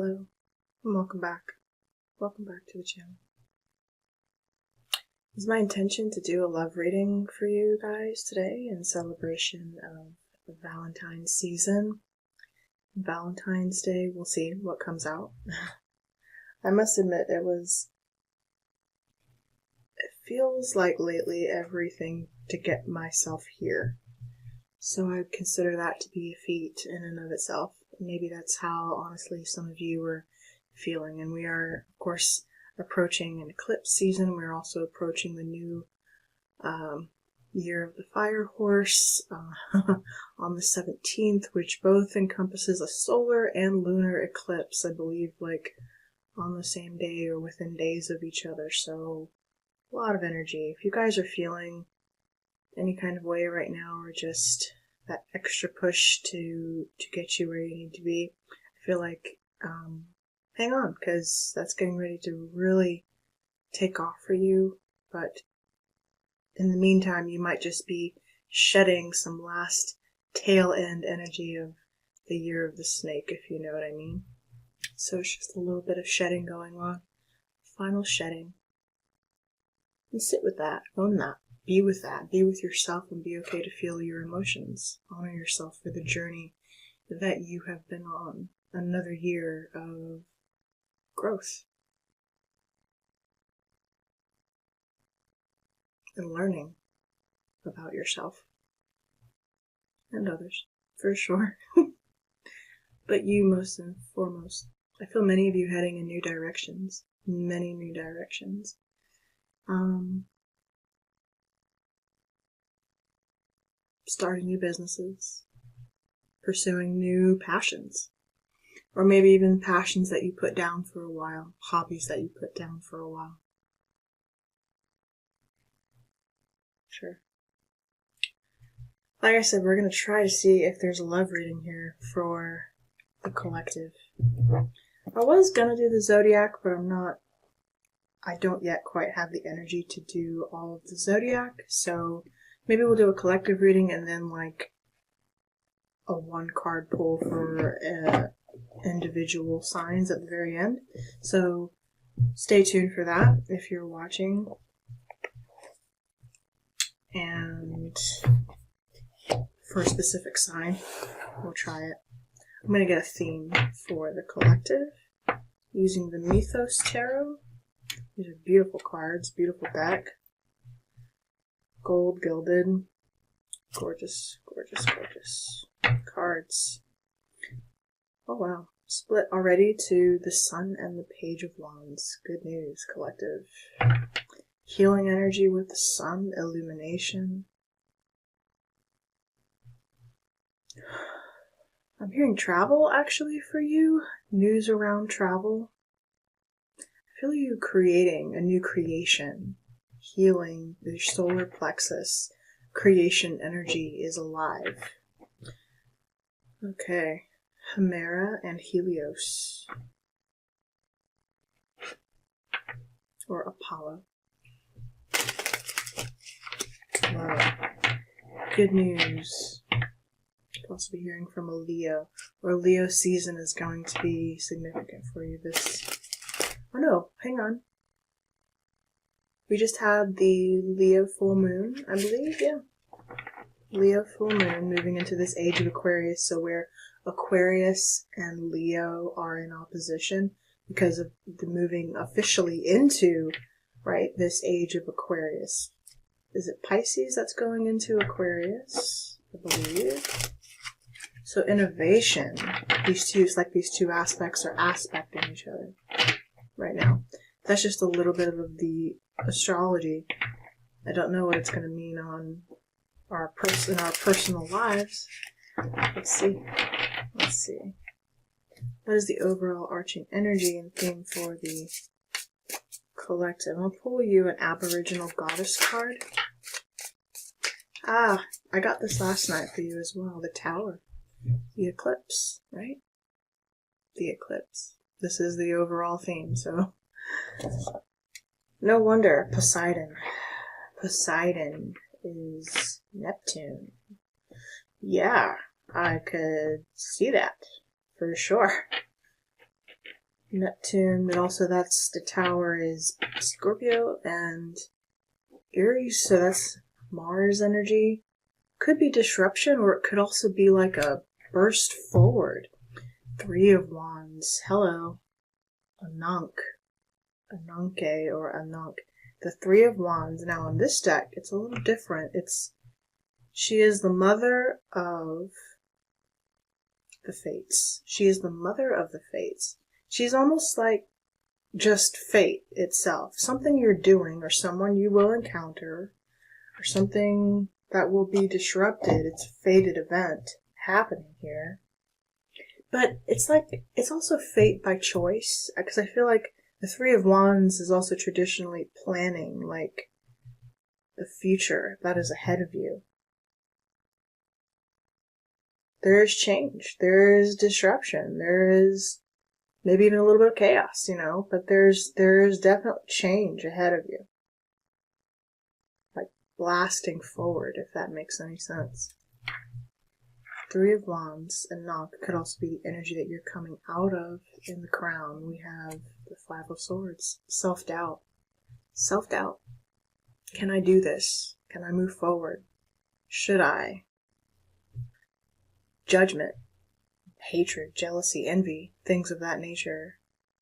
Hello, and welcome back. Welcome back to the channel. It's my intention to do a love reading for you guys today in celebration of the Valentine season. Valentine's Day, we'll see what comes out. I must admit it feels like lately everything to get myself here. So I consider that to be a feat in and of itself. Maybe that's how, honestly, some of you were feeling. And we are, of course, approaching an eclipse season. We're also approaching the new year of the fire horse on the 17th, which both encompasses a solar and lunar eclipse, I believe, like on the same day or within days of each other. So a lot of energy. If you guys are feeling any kind of way right now, or just that extra push to get you where you need to be, I feel like hang on, because that's getting ready to really take off for you. But in the meantime, you might just be shedding some last tail end energy of the year of the snake, if you know what I mean. So it's just a little bit of shedding going on. Final shedding. And sit with that, own that. Be with that. Be with yourself and be okay to feel your emotions. Honor yourself for the journey that you have been on. Another year of growth and learning about yourself and others, for sure. But you most and foremost. I feel many of you heading in new directions. Many new directions. Starting new businesses, pursuing new passions, or maybe even passions that you put down for a while, hobbies that you put down for a while. Sure. Like I said, we're going to try to see if there's a love reading here for the collective. I was going to do the zodiac, but I don't yet quite have the energy to do all of the zodiac, so maybe we'll do a collective reading and then like a one card pull for individual signs at the very end. So stay tuned for that if you're watching. And for a specific sign, we'll try it. I'm going to get a theme for the collective using the Mythos Tarot. These are beautiful cards, beautiful deck. Gold gilded. Gorgeous, gorgeous, gorgeous cards. Oh wow. Split already to the Sun and the Page of Wands. Good news, collective. Healing energy with the Sun, illumination. I'm hearing travel actually for you. News around travel. I feel you creating a new creation. Healing the solar plexus. Creation energy is alive. Okay. Hemera and Helios. Or Apollo. Wow. Good news. You'll also be hearing from a Leo. Or Leo season is going to be significant for you this... Oh no, hang on. We just had the Leo full moon, I believe, yeah. Leo full moon moving into this age of Aquarius, so where Aquarius and Leo are in opposition because of the moving officially into, right, this age of Aquarius. Is it Pisces that's going into Aquarius? I believe. So innovation, these two aspects are aspecting each other right now. That's just a little bit of the astrology. I don't know what it's going to mean on our personal lives. Let's see. Let's see. What is the overall arching energy and theme for the collective? I'll pull you an Aboriginal Goddess card. Ah, I got this last night for you as well. The Tower. The eclipse, right? The eclipse. This is the overall theme, so... No wonder, Poseidon. Poseidon is Neptune. Yeah, I could see that, for sure. Neptune, but also that's the tower is Scorpio and Aries, so that's Mars energy. Could be disruption, or it could also be like a burst forward. 3 of Wands. Hello. Anunk. Anunke or Anunk. The 3 of Wands. Now on this deck, it's a little different. She is the mother of the fates. She is the mother of the fates. She's almost like just fate itself. Something you're doing or someone you will encounter or something that will be disrupted. It's a fated event happening here. But it's also fate by choice, because I feel like the 3 of Wands is also traditionally planning, like, the future that is ahead of you. There is change, there is disruption, there is maybe even a little bit of chaos, but there's definitely change ahead of you. Like blasting forward, if that makes any sense. 3 of Wands and Knock could also be the energy that you're coming out of. In the crown, we have the 5 of Swords. Self-doubt. Self-doubt. Can I do this? Can I move forward? Should I? Judgment. Hatred, jealousy, envy, things of that nature.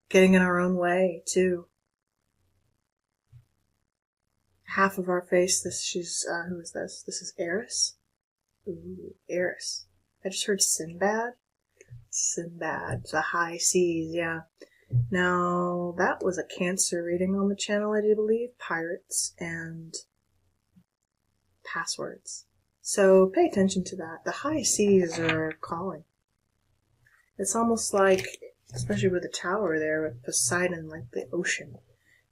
Getting in our own way, too. Half of our face, who is this? This is Eris? Ooh, Eris. I just heard Sinbad. Sinbad, the high seas, yeah. Now, that was a Cancer reading on the channel, I do believe. Pirates and passwords. So pay attention to that. The high seas are calling. It's almost like, especially with the tower there, with Poseidon, like the ocean.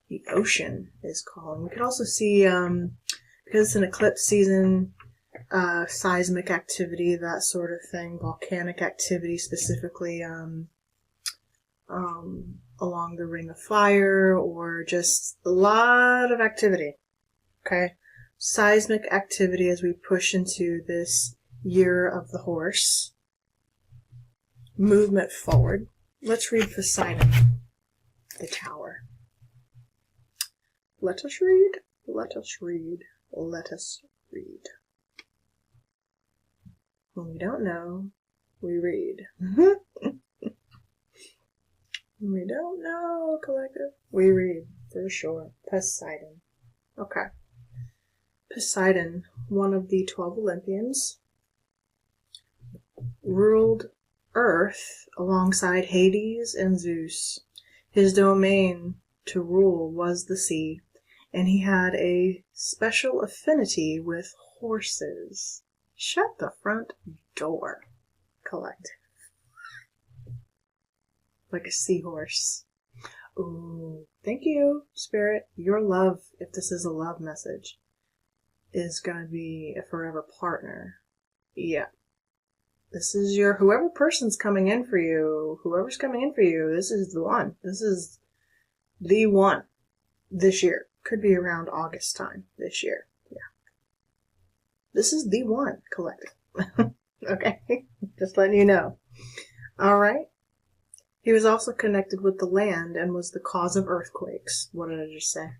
The ocean is calling. We could also see, because it's an eclipse season, seismic activity, that sort of thing, volcanic activity, specifically along the Ring of Fire, or just a lot of activity. Okay? Seismic activity as we push into this year of the horse. Movement forward. Let's read Poseidon, the tower. Let us read. Let us read. Let us read. When we don't know, we read. When we don't know, collective, we read, for sure. Poseidon. Okay. Poseidon, one of the 12 Olympians, ruled Earth alongside Hades and Zeus. His domain to rule was the sea, and he had a special affinity with horses. Shut the front door, collective. Like a seahorse. Ooh, thank you, Spirit. Your love, if this is a love message, is going to be a forever partner. Yeah. This is whoever person's coming in for you, whoever's coming in for you, this is the one. This is the one this year. Could be around August time this year. Yeah. This is the one, collective. Okay? Just letting you know. Alright? He was also connected with the land and was the cause of earthquakes. What did I just say?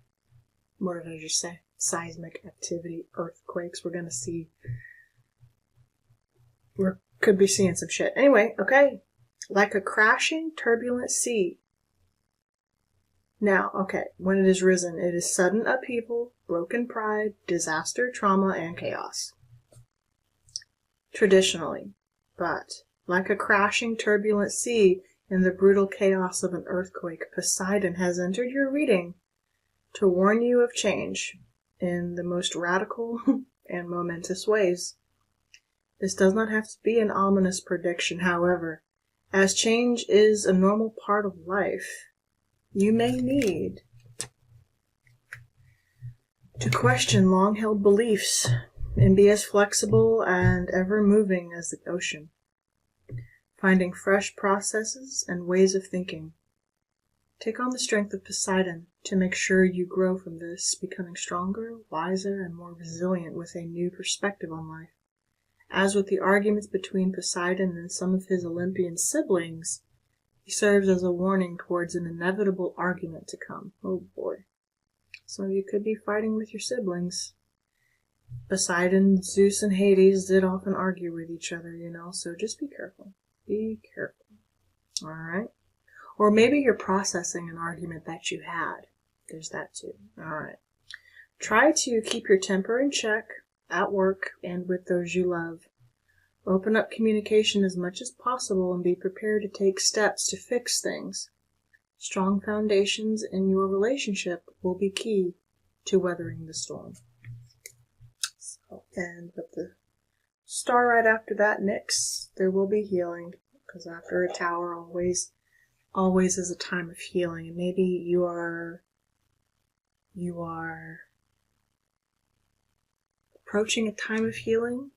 What did I just say? Seismic activity, earthquakes. We're gonna see. We could be seeing some shit. Anyway, okay. Like a crashing, turbulent sea. Now, okay, when it is risen, it is sudden upheaval, broken pride, disaster, trauma, and chaos. Traditionally. But, like a crashing, turbulent sea in the brutal chaos of an earthquake, Poseidon has entered your reading to warn you of change in the most radical and momentous ways. This does not have to be an ominous prediction, however. As change is a normal part of life, you may need to question long-held beliefs and be as flexible and ever-moving as the ocean, finding fresh processes and ways of thinking. Take on the strength of Poseidon to make sure you grow from this, becoming stronger, wiser, and more resilient with a new perspective on life. As with the arguments between Poseidon and some of his Olympian siblings, He serves as a warning towards an inevitable argument to come. Oh boy. Some of you could be fighting with your siblings. Poseidon, Zeus, and Hades did often argue with each other, you know, so just be careful. Be careful. Alright? Or maybe you're processing an argument that you had. There's that too. Alright. Try to keep your temper in check at work and with those you love. Open up communication as much as possible and be prepared to take steps to fix things. Strong foundations in your relationship will be key to weathering the storm. And with the star right after that, Nyx, there will be healing, because after a tower always is a time of healing. And maybe you are approaching a time of healing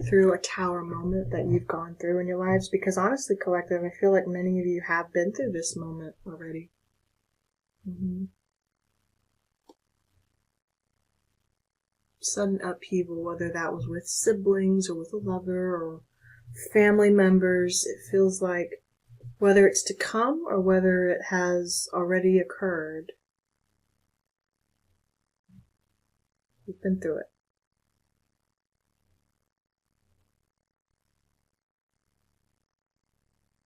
through a tower moment that you've gone through in your lives, because honestly, collective, I feel like many of you have been through this moment already. Sudden upheaval, whether that was with siblings or with a lover or family members. It feels like whether it's to come or whether it has already occurred, you've been through it.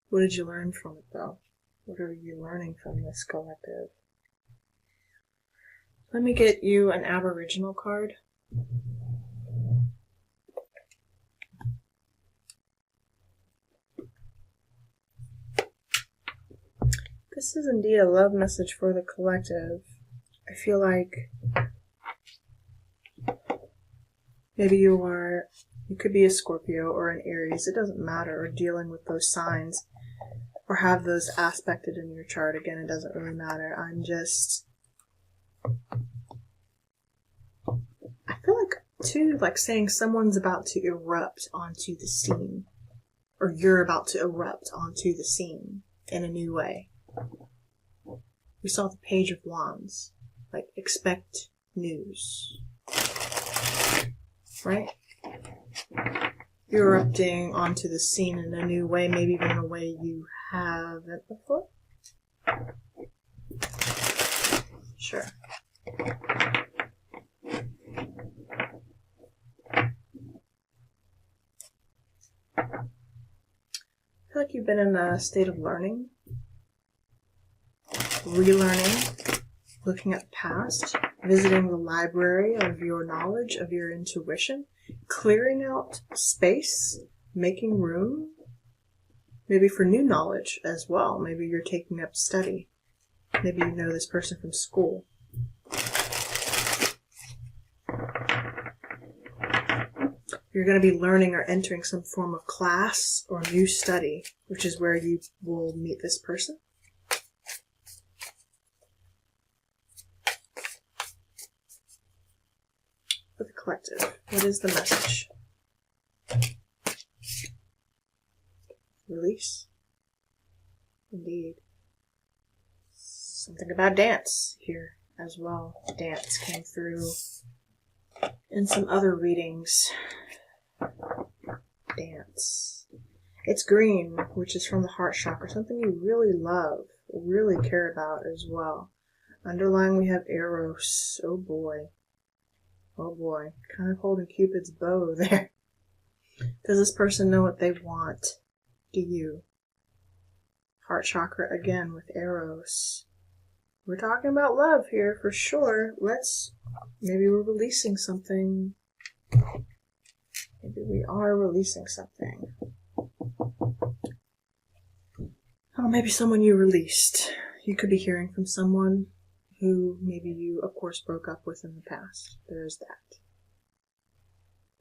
What did you learn from it, though? What are you learning from this collective? Let me get you an Aboriginal card. This is indeed a love message for the collective. I feel like maybe you could be a Scorpio or an Aries, it doesn't matter, or dealing with those signs, or have those aspected in your chart. Again, it doesn't really matter. I feel like, too, like saying someone's about to erupt onto the scene, or you're about to erupt onto the scene in a new way. We saw the Page of Wands, like expect news, right? You're erupting onto the scene in a new way, maybe even in a way you haven't before. Sure. I feel like you've been in a state of learning, relearning, looking at the past, visiting the library of your knowledge, of your intuition, clearing out space, making room, maybe for new knowledge as well. Maybe you're taking up study. Maybe you know this person from school. You're going to be learning or entering some form of class or new study, which is where you will meet this person. For the collective, what is the message? Release. Indeed. Something about dance here as well. Dance came through in some other readings. Dance. It's green, which is from the heart chakra, something you really love, really care about as well. Underlying we have Eros. Oh boy. Oh boy. Kind of holding Cupid's bow there. Does this person know what they want? Do you? Heart chakra again with Eros. We're talking about love here for sure. Maybe we're releasing something. Maybe we are releasing something. Oh, maybe someone you released. You could be hearing from someone who maybe you, of course, broke up with in the past. There's that.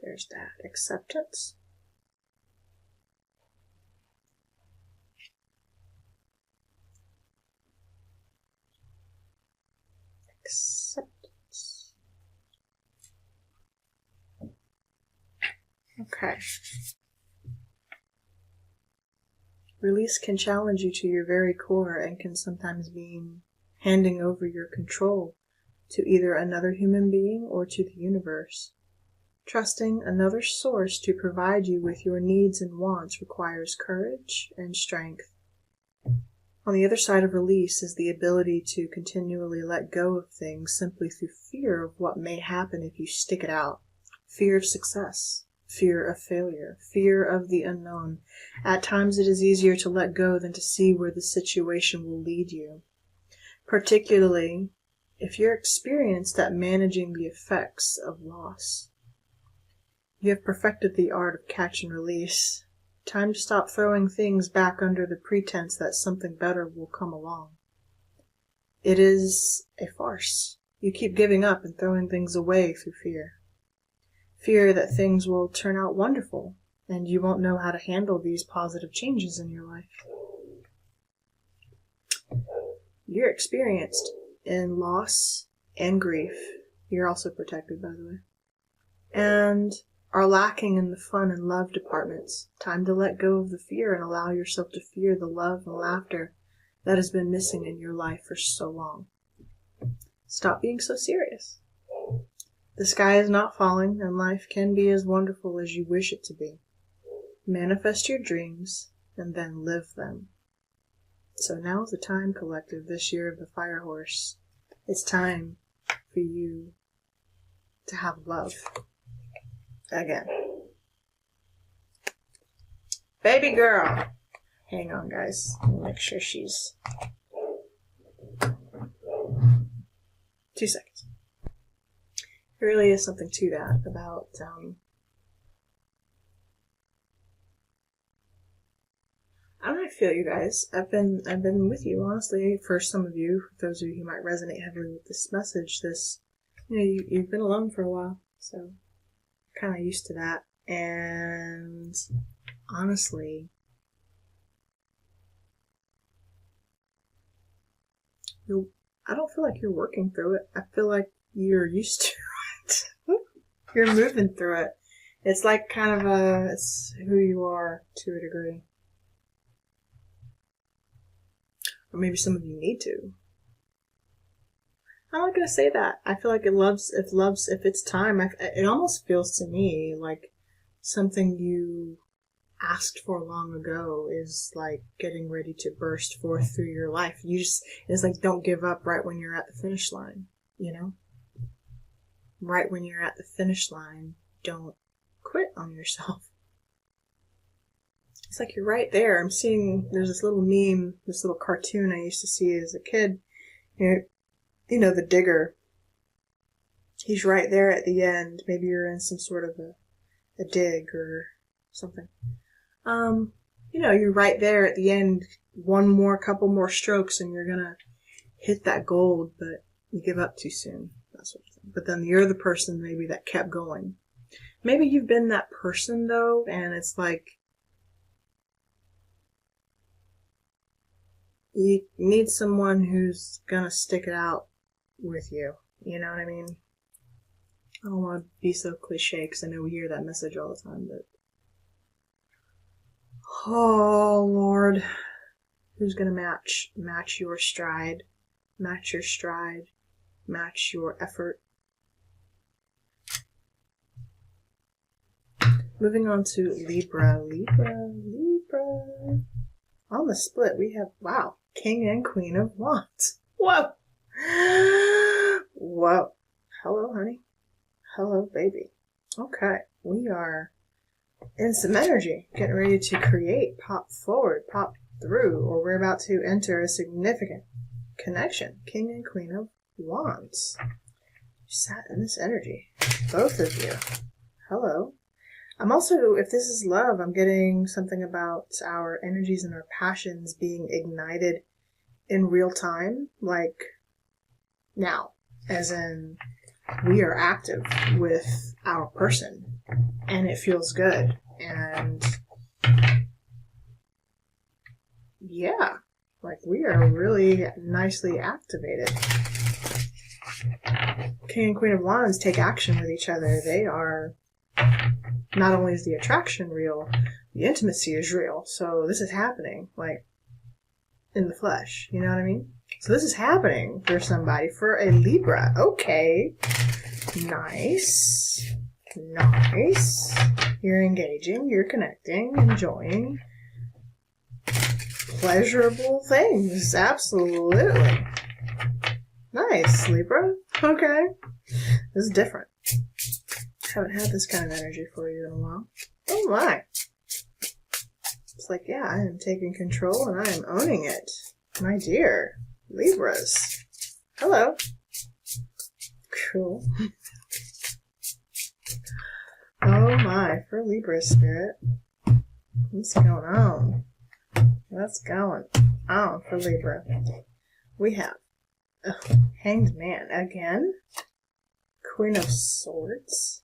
There's that. Acceptance. Acceptance. Okay. Release can challenge you to your very core and can sometimes mean handing over your control to either another human being or to the universe. Trusting another source to provide you with your needs and wants requires courage and strength. On the other side of release is the ability to continually let go of things simply through fear of what may happen if you stick it out. Fear of success, fear of failure, fear of the unknown. At times it is easier to let go than to see where the situation will lead you, particularly if you're experienced at managing the effects of loss. You have perfected the art of catch and release. Time to stop throwing things back under the pretense that something better will come along. It is a farce. You keep giving up and throwing things away through fear. Fear that things will turn out wonderful and you won't know how to handle these positive changes in your life. You're experienced in loss and grief. You're also protected, by the way. And are lacking in the fun and love departments. Time to let go of the fear and allow yourself to feel the love and laughter that has been missing in your life for so long. Stop being so serious. The sky is not falling, and life can be as wonderful as you wish it to be. Manifest your dreams and then live them. So now is the time, collective, this year of the fire horse. It's time for you to have love. Again. Baby girl. Hang on, guys. Let me make sure she's... 2 seconds. There really is something to that about, I don't know, I feel you guys. I've been with you, honestly, for some of you, for those of you who might resonate heavily with this message, you've been alone for a while, so kind of used to that. And honestly, I don't feel like you're working through it. I feel like you're used to it. You're moving through it. It's like kind of it's who you are to a degree. Or maybe some of you need to. I'm not gonna say that. I feel like if it's time, it almost feels to me like something you asked for long ago is like getting ready to burst forth through your life. It's like, don't give up right when you're at the finish line, you know? Right when you're at the finish line, don't quit on yourself. It's like you're right there. I'm seeing, there's this little meme, this little cartoon I used to see as a kid. You know, the digger. He's right there at the end. Maybe you're in some sort of a dig or something. You're right there at the end. Couple more strokes and you're gonna hit that gold, but you give up too soon. That sort of thing. But then you're the person maybe that kept going. Maybe you've been that person though, and it's like, you need someone who's gonna stick it out with you. You know what I mean? I don't want to be so cliche because I know we hear that message all the time, but oh Lord, who's gonna match your stride, match your stride, match your effort. Moving on to Libra. On the split, we have, wow, King and Queen of Wands. Whoa! Whoa. Hello, honey. Hello, baby. Okay, we are in some energy, getting ready to create, pop forward, pop through, or we're about to enter a significant connection. King and Queen of Wands. You sat in this energy. Both of you. Hello. I'm also, if this is love, I'm getting something about our energies and our passions being ignited in real time, like now, as in we are active with our person and it feels good. And yeah, like we are really nicely activated. King and Queen of Wands take action with each other. They are, not only is the attraction real, the intimacy is real. So this is happening, like, in the flesh. You know what I mean? So this is happening for somebody, for a Libra. Okay. Nice. Nice. You're engaging, you're connecting, enjoying, pleasurable things. Absolutely. Nice, Libra. Okay. This is different. Haven't had this kind of energy for you in a while. Oh my. It's like, yeah, I am taking control and I am owning it. My dear Libras. Hello. Cool. Oh my, for Libra spirit. What's going on? What's going on for Libra? We have Hanged Man again. Queen of Swords.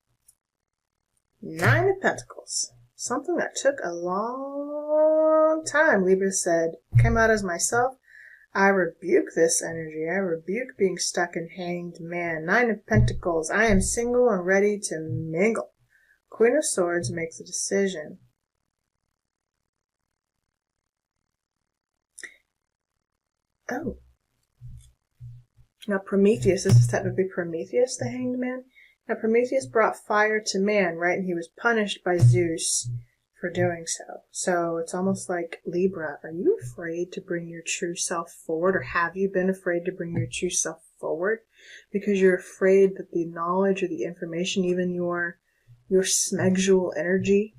9 of Pentacles. Something that took a long time, Libra said. Came out as myself. I rebuke this energy. I rebuke being stuck in Hanged Man. 9 of Pentacles. I am single and ready to mingle. Queen of Swords makes a decision. Oh. Now Prometheus, this is technically Prometheus, the Hanged Man. Now Prometheus brought fire to man, right? And he was punished by Zeus for doing so. So it's almost like, Libra, are you afraid to bring your true self forward? Or have you been afraid to bring your true self forward? Because you're afraid that the knowledge or the information, even your smexual energy,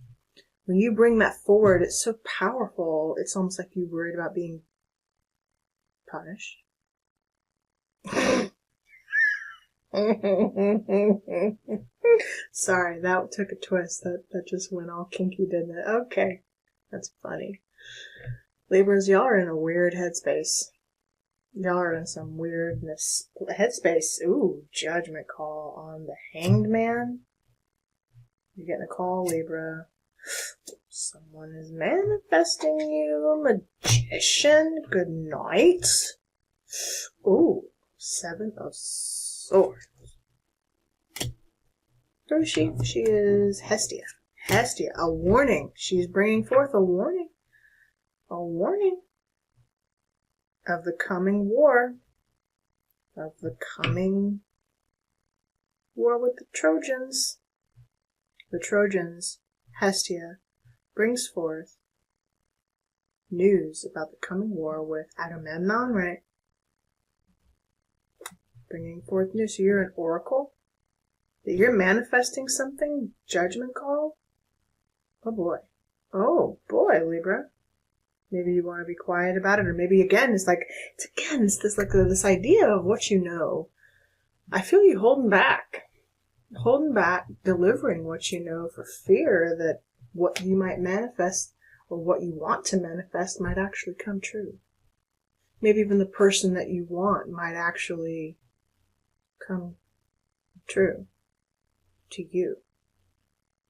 when you bring that forward, it's so powerful. It's almost like you're worried about being punished. Sorry, that took a twist. That just went all kinky, didn't it? Okay. That's funny. Libras, y'all are in a weird headspace. Y'all are in some weirdness headspace. Ooh, judgment call on the Hanged Man. You're getting a call, Libra. Someone is manifesting you. Magician. Good night. Ooh, 7 of Swords. Who is she? She is Hestia. Hestia, a warning. She's bringing forth a warning. A warning of the coming war. Of the coming war with the Trojans. The Trojans, Hestia, brings forth news about the coming war with Agamemnon, right? Bringing forth news. So you're an oracle? That you're manifesting something? Judgment call? Oh boy. Oh boy, Libra. Maybe you want to be quiet about it, or maybe it's this idea of what you know. I feel you holding back, delivering what you know for fear that what you might manifest or what you want to manifest might actually come true. Maybe even the person that you want might actually come true to you,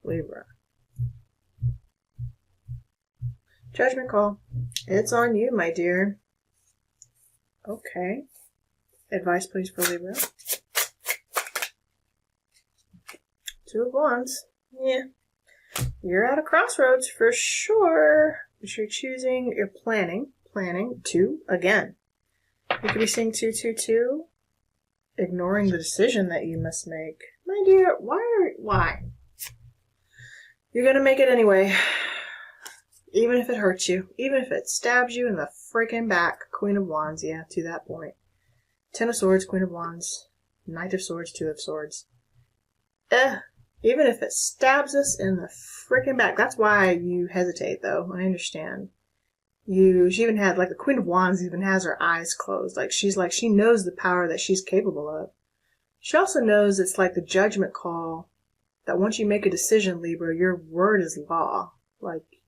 Libra. Judgment call. It's on you, my dear. Okay. Advice, please, for Libra. 2 of Wands. Yeah. You're at a crossroads for sure. But you're choosing, you're planning 2 again. You could be seeing 222, ignoring the decision that you must make. My dear, why? You're gonna make it anyway. Even if it hurts you. Even if it stabs you in the freaking back. Queen of Wands, yeah, to that point. 10 of Swords, Queen of Wands. Knight of Swords, 2 of Swords. Even if it stabs us in the freaking back. That's why you hesitate, though. I understand. She even had, the Queen of Wands even has her eyes closed. She knows the power that she's capable of. She also knows it's like the judgment call that once you make a decision, Libra, your word is law.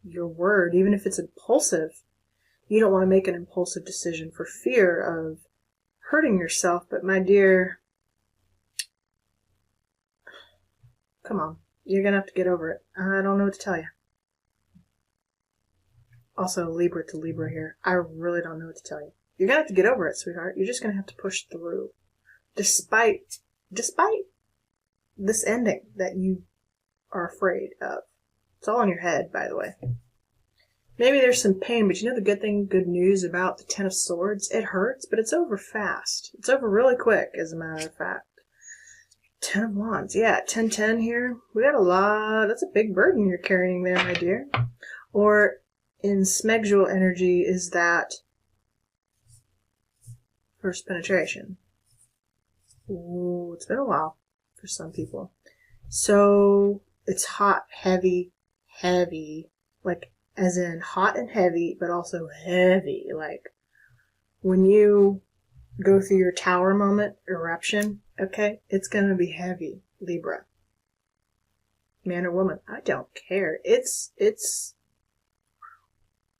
Your word, even if it's impulsive, you don't want to make an impulsive decision for fear of hurting yourself. But my dear, come on. You're going to have to get over it. I don't know what to tell you. Also, Libra to Libra here. I really don't know what to tell you. You're going to have to get over it, sweetheart. You're just going to have to push through. Despite this ending that you are afraid of. It's all in your head, by the way. Maybe there's some pain, but you know the good news about the 10 of Swords? It hurts, but it's over fast. It's over really quick, as a matter of fact. 10 of Wands. Yeah, 10-10 here. We got a lot. That's a big burden you're carrying there, my dear. Or in smegdual energy is that first penetration. Ooh, it's been a while for some people. So it's hot, heavy, like as in hot and heavy, but also heavy. Like when you go through your tower moment, eruption, okay, it's going to be heavy, Libra. Man or woman, I don't care. It's,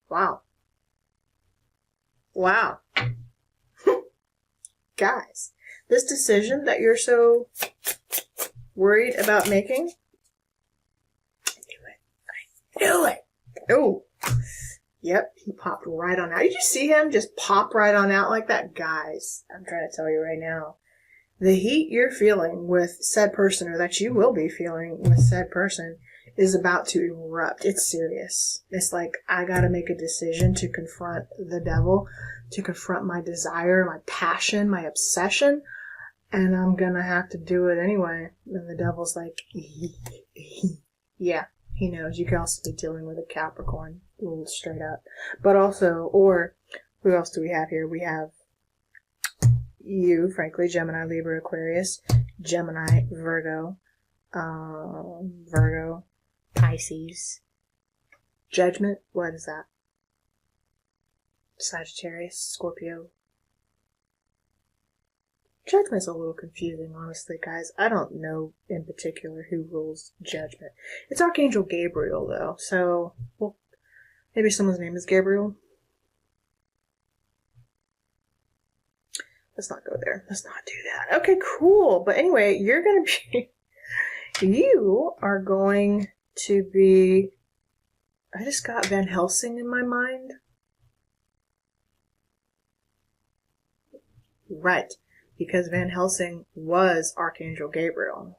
wow. Wow. Guys, this decision that you're so worried about making, I knew it. Oh, yep, he popped right on out. Did you see him just pop right on out like that? Guys, I'm trying to tell you right now, the heat you're feeling with said person, or that you will be feeling with said person, is about to erupt. It's serious. It's like, I gotta make a decision to confront the devil, to confront my desire, my passion, my obsession, and I'm gonna have to do it anyway. And the devil's like, yeah, he knows. You can also be dealing with a Capricorn, straight up. But also, or who else do we have here? We have you, frankly, Gemini, Libra, Aquarius, Gemini, Virgo, Pisces, Judgment, what is that? Sagittarius, Scorpio. Judgment's a little confusing, honestly, guys. I don't know in particular who rules Judgment. It's Archangel Gabriel, though, so, well, maybe someone's name is Gabriel. Let's not go there. Let's not do that. Okay, cool. But anyway, you are going to be, I just got Van Helsing in my mind. Right. Because Van Helsing was Archangel Gabriel.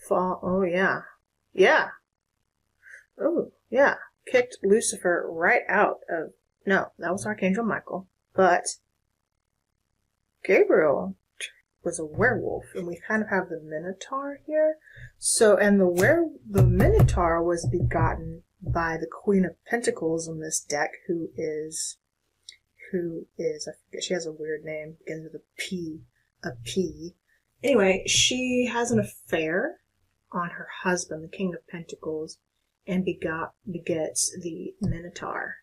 Oh, yeah. Yeah. Oh, yeah. Kicked Lucifer right out of, no, that was Archangel Michael. But Gabriel was a werewolf, and we kind of have the Minotaur here. So, and the Minotaur was begotten by the Queen of Pentacles in this deck, who is, I forget, she has a weird name, begins with a P. Anyway, she has an affair on her husband, the King of Pentacles, and begets the Minotaur.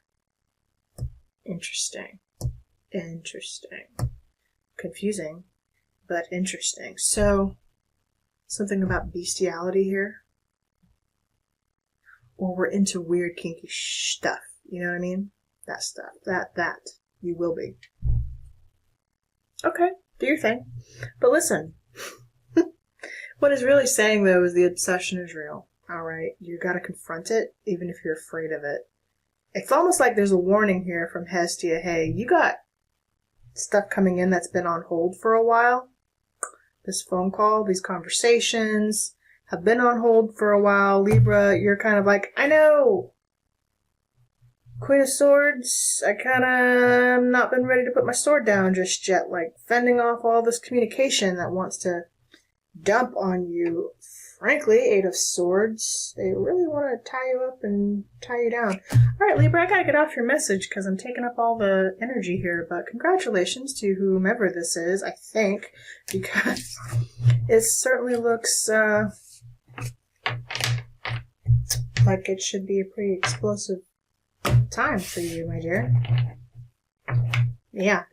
Interesting. Confusing, but interesting. So, something about bestiality here. Or we're into weird, kinky stuff. You know what I mean? That stuff. That. You will be. Okay, do your thing. But listen, what it's really saying, though, is the obsession is real. Alright? You gotta confront it, even if you're afraid of it. It's almost like there's a warning here from Hestia. Hey, you got stuff coming in that's been on hold for a while. This phone call, these conversations have been on hold for a while. Libra, you're kind of like, I know. Queen of Swords, I kind of not been ready to put my sword down just yet. Like, fending off all this communication that wants to dump on you. Frankly, Eight of Swords, they really want to tie you up and tie you down. Alright, Libra, I gotta get off your message because I'm taking up all the energy here, but congratulations to whomever this is, I think, because it certainly looks like it should be a pretty explosive time for you, my dear. Yeah.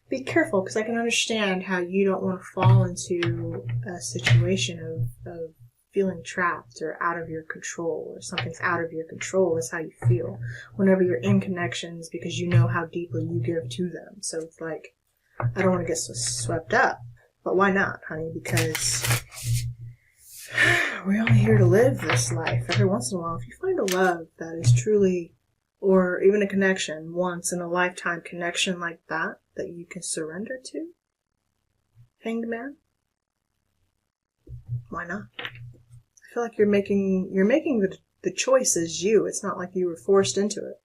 Be careful, because I can understand how you don't want to fall into a situation of feeling trapped or out of your control, or something's out of your control is how you feel whenever you're in connections, because you know how deeply you give to them. So it's like, I don't want to get so swept up. But why not, honey? Because we're only here to live this life. Every once in a while, if you find a love that is truly, or even a connection, once in a lifetime connection like that you can surrender to, Hanged Man, why not? I feel like you're making the choice as you. It's not like you were forced into it.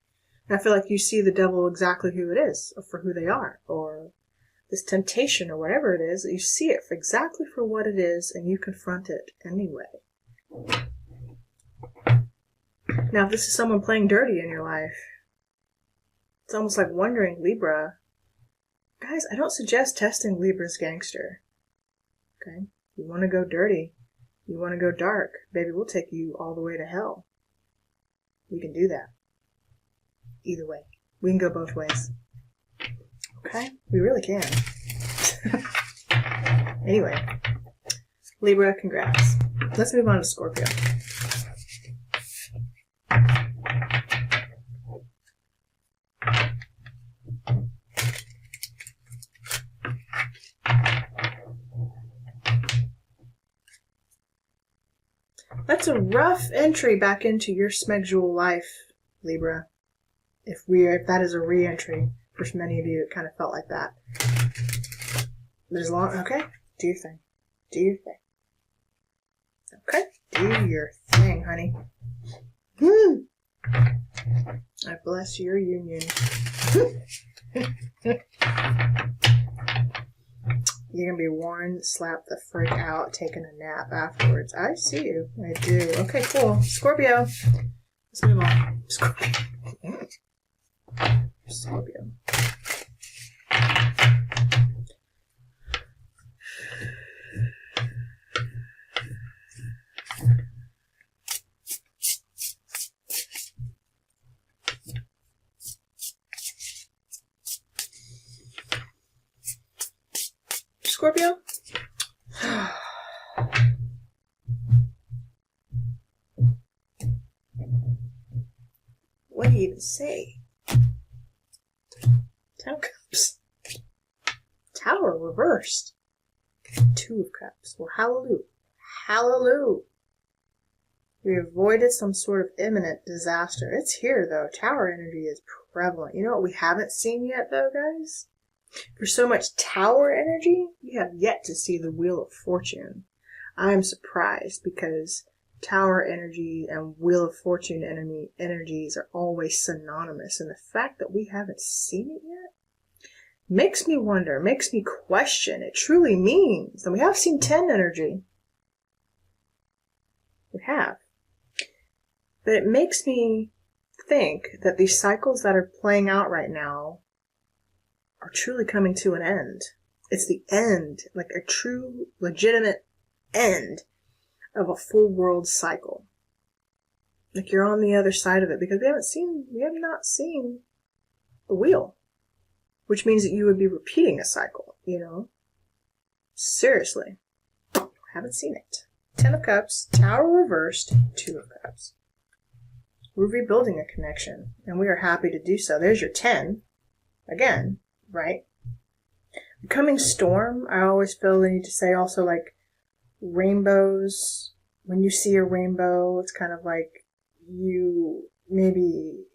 And I feel like you see the devil exactly who it is, or for who they are, or this temptation, or whatever it is. You see it for exactly for what it is, and you confront it anyway. Now, if this is someone playing dirty in your life, it's almost like wondering, Libra. Guys, I don't suggest testing Libra's gangster. Okay? You want to go dirty. You want to go dark. Baby, we'll take you all the way to hell. We can do that. Either way. We can go both ways. Okay? We really can. Anyway. Libra, congrats. Let's move on to Scorpio. That's a rough entry back into your schedule life, Libra. If that is a re-entry, for many of you, it kind of felt like that. There's okay, do your thing. Do your thing. Okay, do your thing, honey. I bless your union. You're going to be worn, slap the frick out, taking a nap afterwards. I see you. I do. Okay, cool. Scorpio. Let's move on. Scorpio. Scorpio. Scorpio? What do you even say? Ten of Cups. Tower reversed. Two of Cups. Well, hallelujah. Hallelujah. We avoided some sort of imminent disaster. It's here, though. Tower energy is prevalent. You know what we haven't seen yet, though, guys? For so much tower energy, you have yet to see the Wheel of Fortune. I'm surprised because tower energy and Wheel of Fortune energies are always synonymous. And the fact that we haven't seen it yet makes me wonder, makes me question. It truly means, and we have seen 10 energy. We have. But it makes me think that these cycles that are playing out right now are truly coming to an end. It's the end, like a true, legitimate end of a full world cycle. Like you're on the other side of it because we have not seen the wheel, which means that you would be repeating a cycle, you know? Seriously. Haven't seen it. 10 of Cups, Tower reversed, 2 of Cups. We're rebuilding a connection, and we are happy to do so. There's your 10. Again. Right? Becoming storm, I always feel the need to say also like rainbows. When you see a rainbow, it's kind of like you maybe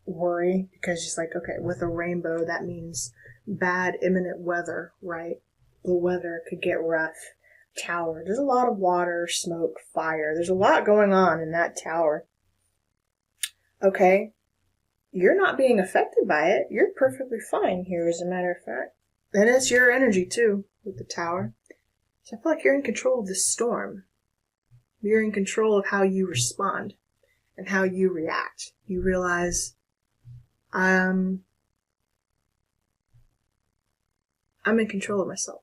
worry because it's like, okay, with a rainbow, that means bad imminent weather, right? The weather could get rough. Tower. There's a lot of water, smoke, fire. There's a lot going on in that tower. Okay? You're not being affected by it. You're perfectly fine here, as a matter of fact. And it's your energy, too, with the tower. So I feel like you're in control of this storm. You're in control of how you respond and how you react. You realize, I'm in control of myself.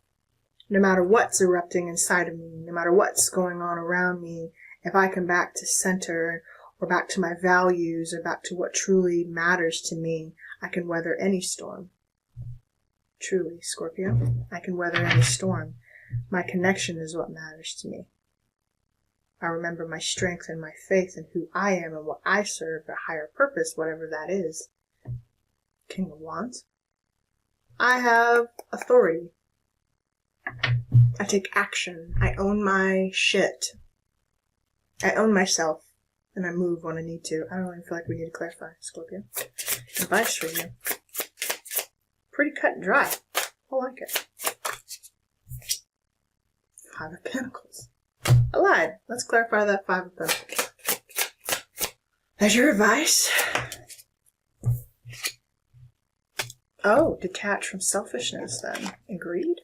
No matter what's erupting inside of me, no matter what's going on around me, if I come back to center or back to my values, or back to what truly matters to me, I can weather any storm. Truly, Scorpio, I can weather any storm. My connection is what matters to me. I remember my strength and my faith in who I am and what I serve, a higher purpose, whatever that is. King of Wands. I have authority. I take action. I own my shit. I own myself. And I move when I need to. I don't really feel like we need to clarify, Scorpio. Advice for you. Pretty cut and dry. I like it. 5 of Pentacles. I lied. Let's clarify that 5 of Pentacles. That's your advice. Oh, detach from selfishness then. Agreed.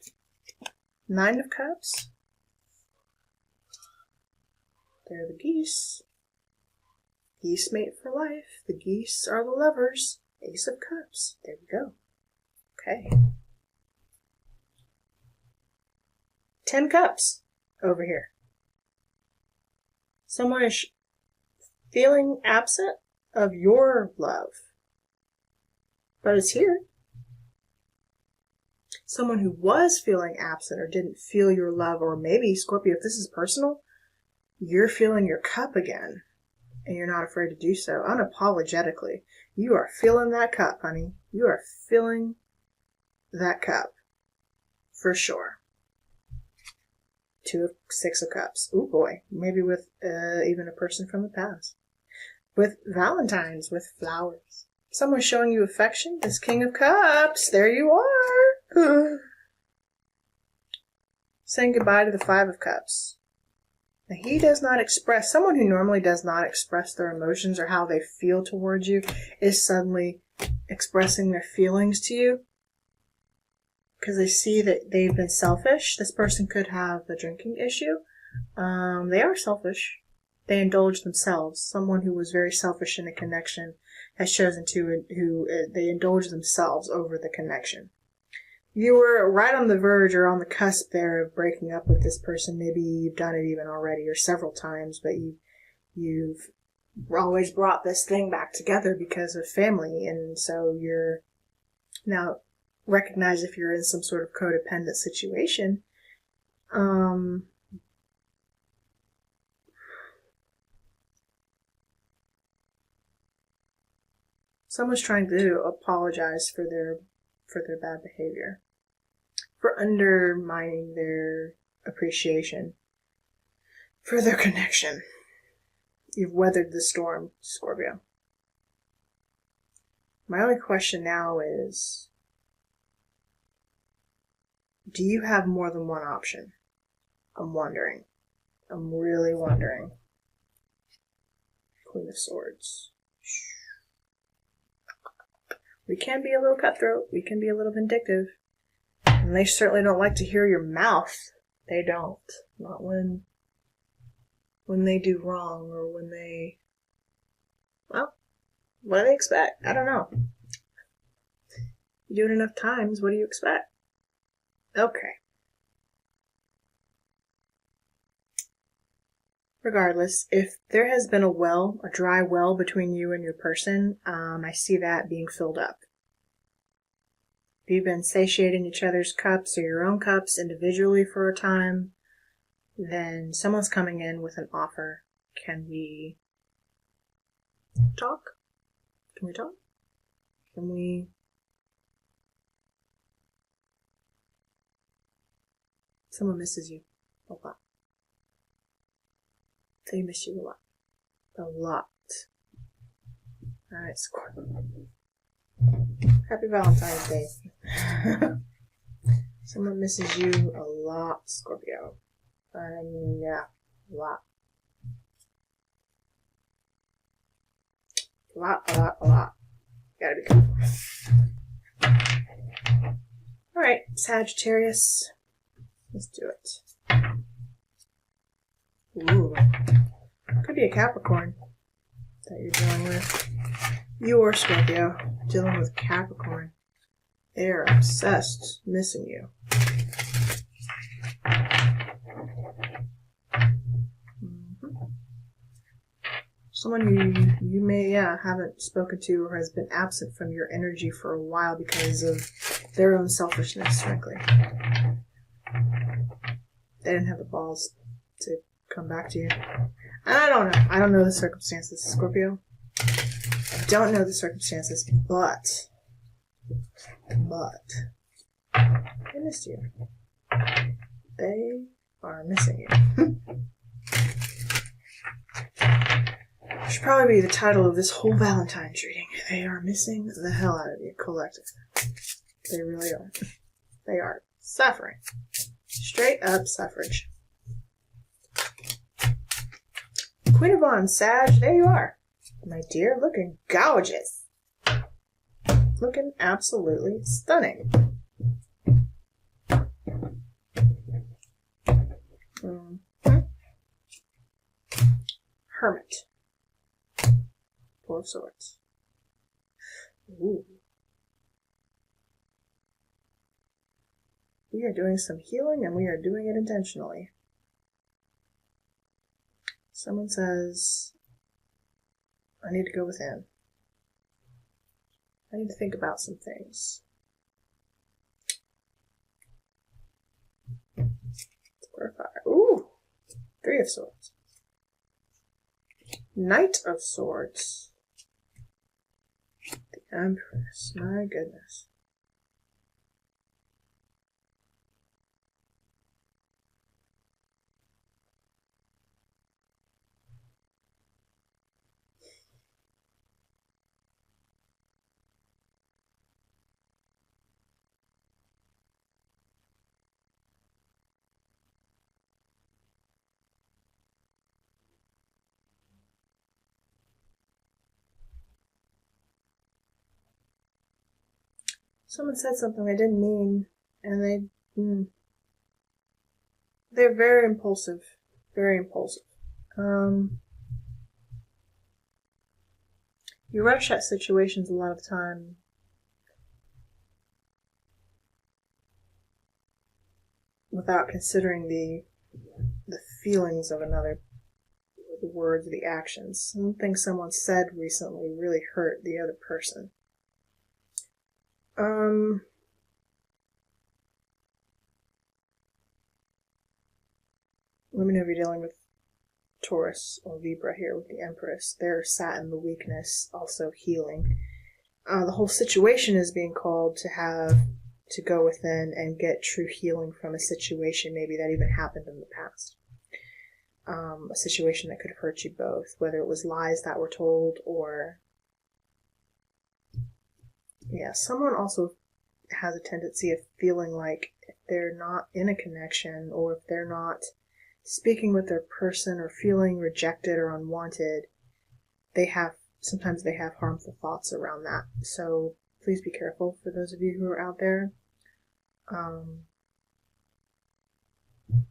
9 of Cups. They're the geese. Geese mate for life. The geese are the lovers. Ace of Cups. There we go. Okay. 10 cups over here. Someone is feeling absent of your love, but it's here. Someone who was feeling absent or didn't feel your love, or maybe, Scorpio, if this is personal, you're feeling your cup again, and you're not afraid to do so unapologetically. You are feeling that cup, honey. You are feeling that cup for sure. 6 of Cups. Ooh boy, maybe with even a person from the past. With Valentines, with flowers. Someone showing you affection. This King of Cups. There you are. Saying goodbye to the 5 of Cups. Now, he does not express, someone who normally does not express their emotions or how they feel towards you is suddenly expressing their feelings to you. Because they see that they've been selfish. This person could have a drinking issue. They are selfish. They indulge themselves. Someone who was very selfish in a connection has chosen to, they indulge themselves over the connection. You were right on the verge or on the cusp there of breaking up with this person. Maybe you've done it even already or several times, but you've always brought this thing back together because of family. And so you're now recognize if you're in some sort of codependent situation. Someone's trying to apologize for their bad behavior, for undermining their appreciation for their connection. You've weathered the storm, Scorpio. My only question now is, do you have more than one option? I'm wondering. I'm really wondering. Queen of Swords. We can be a little cutthroat. We can be a little vindictive. And they certainly don't like to hear your mouth. They don't. Not when they do wrong or when they... Well, what do they expect? I don't know. You do it enough times, what do you expect? Okay. Regardless, if there has been a dry well between you and your person, I see that being filled up. If you've been satiating each other's cups or your own cups individually for a time, then someone's coming in with an offer. Can we talk? Can we talk? Can we... Someone misses you a lot. They miss you a lot. A lot. Alright, Scorpio. Happy Valentine's Day. Someone misses you a lot, Scorpio. Yeah, a lot. A lot. Gotta be careful. Alright, Sagittarius. Let's do it. Ooh. Could be a Capricorn that you're dealing with. You or Scorpio dealing with Capricorn. They're obsessed, missing you. Someone who you may, haven't spoken to or has been absent from your energy for a while because of their own selfishness, frankly. They didn't have the balls to come back to you. I don't know. I don't know the circumstances, Scorpio. I don't know the circumstances, but they missed you. They are missing you. Should probably be the title of this whole Valentine's reading. They are missing the hell out of you, collectively. They really are. They are suffering. Straight up suffrage. Queen of Wands, Sag, there you are. My dear, looking gorgeous. Looking absolutely stunning. Hermit. Four of Swords. Ooh. We are doing some healing, and we are doing it intentionally. Someone says, I need to go within. I need to think about some things. Fire. Ooh! Three of Swords. Knight of Swords. The Empress. My goodness. Someone said something I didn't mean, and they're very impulsive. Very impulsive. You rush at situations a lot of the time. Without considering the feelings of another, the words, the actions. Something someone said recently really hurt the other person. Let me know if you're dealing with Taurus or Libra here with the Empress. They're sat in the weakness, also healing. The whole situation is being called to go within and get true healing from a situation maybe that even happened in the past. A situation that could have hurt you both, whether it was lies that were told or... Yeah, someone also has a tendency of feeling like if they're not in a connection or if they're not speaking with their person or feeling rejected or unwanted, sometimes they have harmful thoughts around that. So please be careful for those of you who are out there.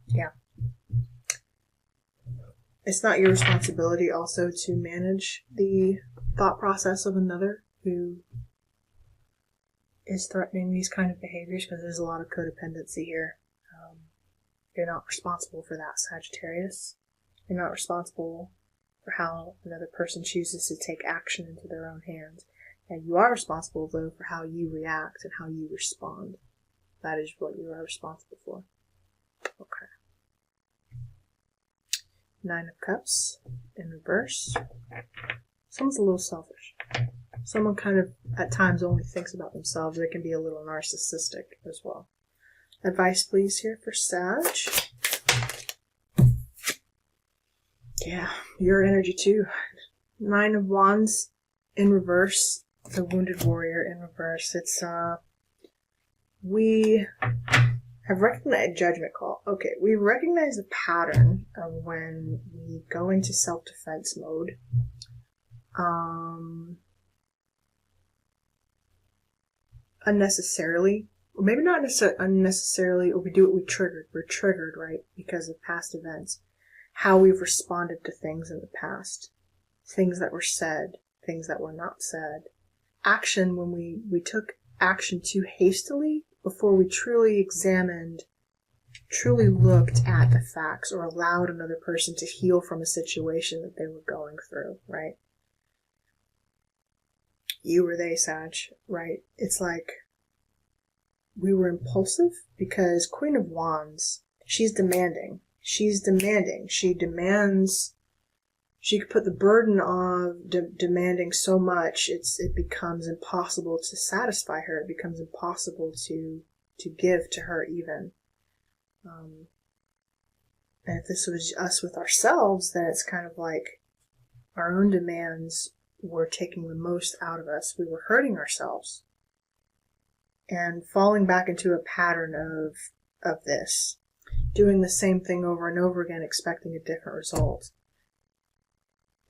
Yeah. It's not your responsibility also to manage the thought process of another who is threatening these kind of behaviors, because there's a lot of codependency here. You're not responsible for that, Sagittarius. You're not responsible for how another person chooses to take action into their own hands. And you are responsible, though, for how you react and how you respond. That is what you are responsible for. Okay. Nine of Cups in reverse. Someone's a little selfish. Someone kind of, at times, only thinks about themselves. They can be a little narcissistic as well. Advice, please, here for Sag. Yeah, your energy, too. Nine of Wands in reverse. The Wounded Warrior in reverse. It's, we have recognized a judgment call. Okay, we recognize the pattern of when we go into self-defense mode. Unnecessarily. Or maybe not unnecessarily, or we do what we triggered. We're triggered, right, because of past events. How we've responded to things in the past. Things that were said, things that were not said. Action when we took action too hastily before we truly examined, truly looked at the facts or allowed another person to heal from a situation that they were going through, right? You or they, Sag, right? It's like we were impulsive because Queen of Wands, she's demanding. She demands. She could put the burden of demanding so much, it becomes impossible to satisfy her. It becomes impossible to give to her even. And if this was us with ourselves, then it's kind of like our own demands were taking the most out of us. We were hurting ourselves. And falling back into a pattern of this. Doing the same thing over and over again, expecting a different result.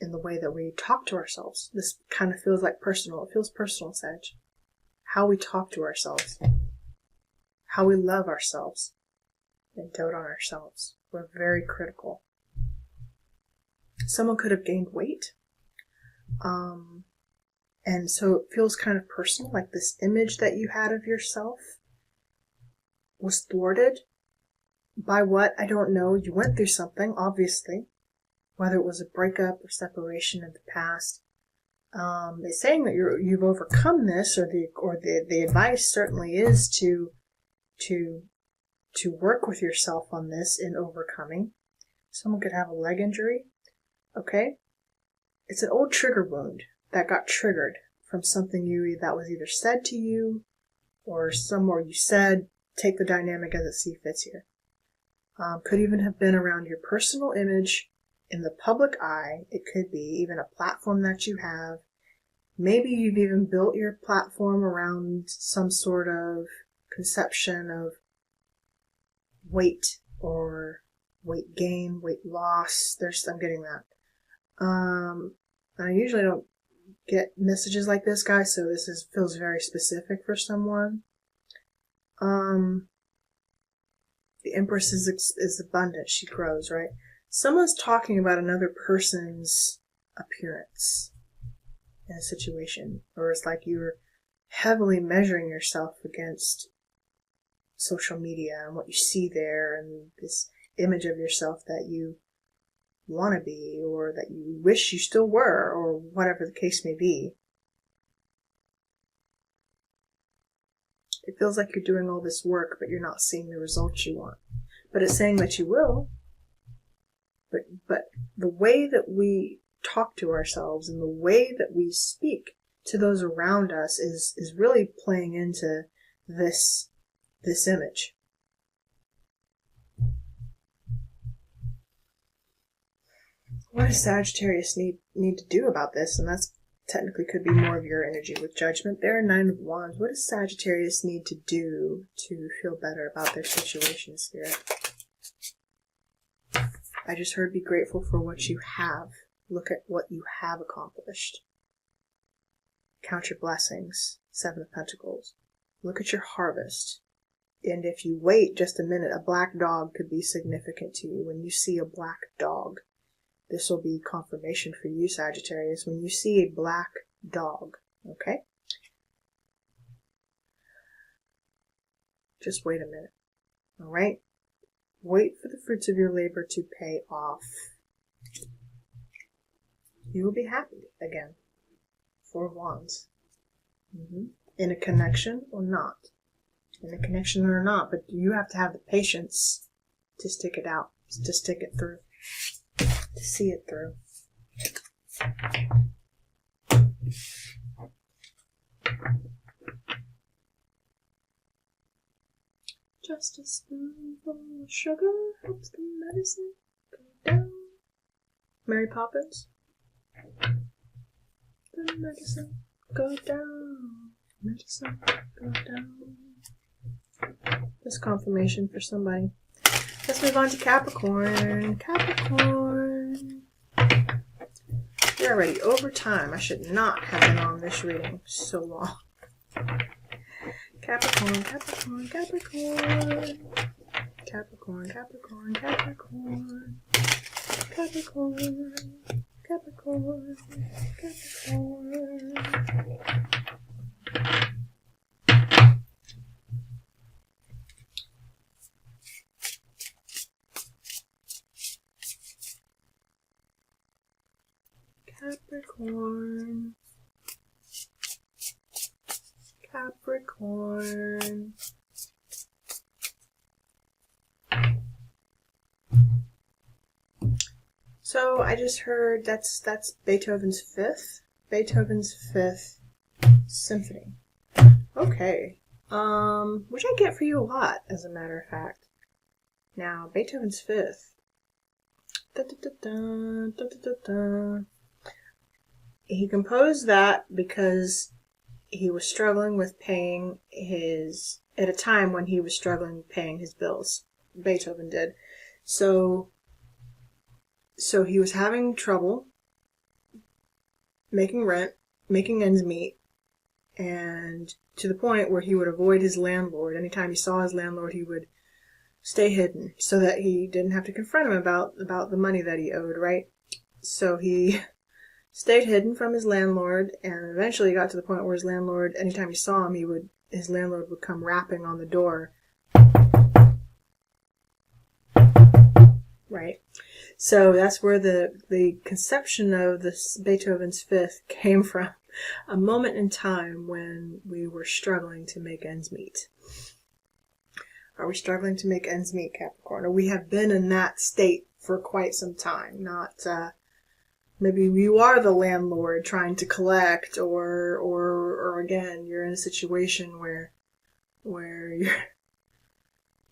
In the way that we talk to ourselves. This kind of feels like personal. It feels personal, Sag. How we talk to ourselves. How we love ourselves. And dote on ourselves. We're very critical. Someone could have gained weight. And so it feels kind of personal, like this image that you had of yourself was thwarted by what? I don't know. You went through something, obviously, whether it was a breakup or separation in the past. It's saying that you've overcome this, or the advice certainly is to work with yourself on this in overcoming. Someone could have a leg injury. Okay? It's an old trigger wound that got triggered from something that was either said to you or somewhere you said, take the dynamic as it see fits here. Could even have been around your personal image in the public eye. It could be even a platform that you have. Maybe you've even built your platform around some sort of conception of weight or weight gain, weight loss. I'm getting that. I usually don't get messages like this, guys, so this feels very specific for someone. The Empress is abundant. She grows, right? Someone's talking about another person's appearance in a situation, or it's like you're heavily measuring yourself against social media and what you see there and this image of yourself that you want to be, or that you wish you still were, or whatever the case may be. It feels like you're doing all this work, but you're not seeing the results you want. But it's saying that you will. But the way that we talk to ourselves and the way that we speak to those around us is really playing into this image. What does Sagittarius need to do about this? And that's technically could be more of your energy with Judgment there. 9 of Wands. What does Sagittarius need to do to feel better about their situation, Spirit? I just heard be grateful for what you have. Look at what you have accomplished. Count your blessings. 7 of Pentacles. Look at your harvest. And if you wait just a minute, a black dog could be significant to you. When you see a black dog, this will be confirmation for you, Sagittarius, when you see a black dog, okay? Just wait a minute, all right? Wait for the fruits of your labor to pay off. You will be happy again. 4 of Wands. In a connection or not. In a connection or not, but you have to have the patience to stick it out, to stick it through. To see it through. Just a spoonful of sugar helps the medicine go down. Mary Poppins. The medicine go down. Medicine go down. This confirmation for somebody. Let's move on to Capricorn. Capricorn. We're already over time. I should not have been on this reading so long. Capricorn, Capricorn, Capricorn. Capricorn, Capricorn, Capricorn. Capricorn, Capricorn, Capricorn. Capricorn, Capricorn. So I just heard that's Beethoven's fifth symphony. Okay, which I get for you a lot, as a matter of fact. Now Beethoven's fifth. Da, da, da, da, da, da, da. He composed that because he was struggling with paying at a time when he was struggling paying his bills. Beethoven did. So he was having trouble making rent, making ends meet, and to the point where he would avoid his landlord. Anytime he saw his landlord, he would stay hidden so that he didn't have to confront him about the money that he owed, right? So he stayed hidden from his landlord, and eventually got to the point where his landlord, anytime he saw him, his landlord would come rapping on the door. Right. So that's where the conception of this Beethoven's Fifth came from. A moment in time when we were struggling to make ends meet. Are we struggling to make ends meet, Capricorn? Or we have been in that state for quite some time. Not, maybe you are the landlord trying to collect, or again, you're in a situation where